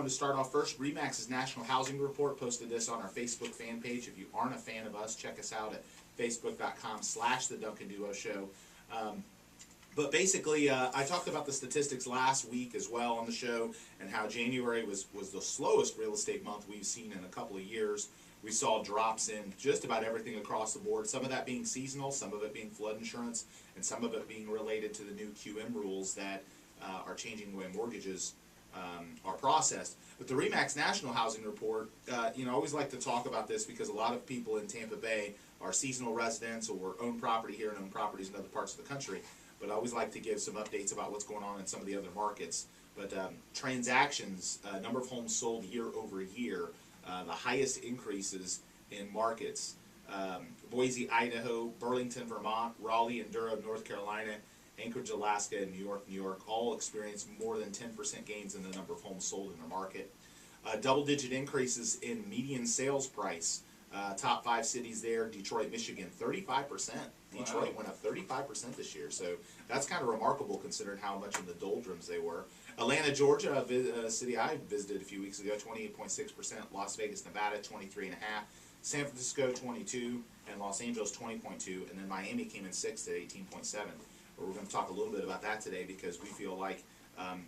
wanted to start off first. RE/MAX's National Housing Report, posted this on our Facebook fan page. If you aren't a fan of us, check us out at facebook.com/The Duncan Duo Show. But basically, I talked about the statistics last week as well on the show, and how January was the slowest real estate month we've seen in a couple of years. We saw drops in just about everything across the board, some of that being seasonal, some of it being flood insurance, and some of it being related to the new QM rules that are changing the way mortgages are processed. But the RE/MAX National Housing Report, I always like to talk about this because a lot of people in Tampa Bay are seasonal residents or own property here and own properties in other parts of the country. But I always like to give some updates about what's going on in some of the other markets. But transactions, number of homes sold year over year, the highest increases in markets. Boise, Idaho, Burlington, Vermont, Raleigh and Durham, North Carolina, Anchorage, Alaska, and New York, all experienced more than 10% gains in the number of homes sold in their market. Double-digit increases in median sales price. Top 5 cities there: Detroit, Michigan, 35%. Detroit went up 35% this year, so that's kind of remarkable considering how much in the doldrums they were. Atlanta, Georgia, a city I visited a few weeks ago, 28.6%. Las Vegas, Nevada, 23.5%. San Francisco, 22%, and Los Angeles, 20.2%, and then Miami came in 6th at 18.7%. But we're going to talk a little bit about that today because we feel like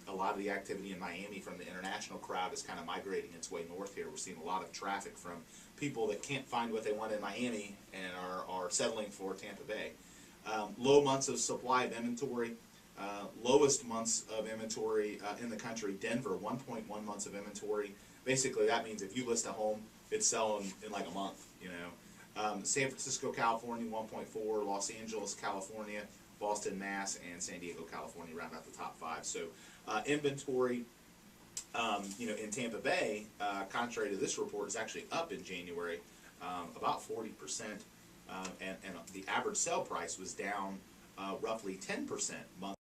a lot of the activity in Miami from the international crowd is kind of migrating its way north here. We're seeing a lot of traffic from people that can't find what they want in Miami and are settling for Tampa Bay. Low months of supply of inventory. Lowest months of inventory in the country: Denver, 1.1 months of inventory. Basically, that means if you list a home, it's selling in like a month. San Francisco, California, 1.4. Los Angeles, California, Boston, Mass, and San Diego, California, round out the top 5. So inventory, in Tampa Bay, contrary to this report, is actually up in January, about 40%, and the average sale price was down roughly 10% month.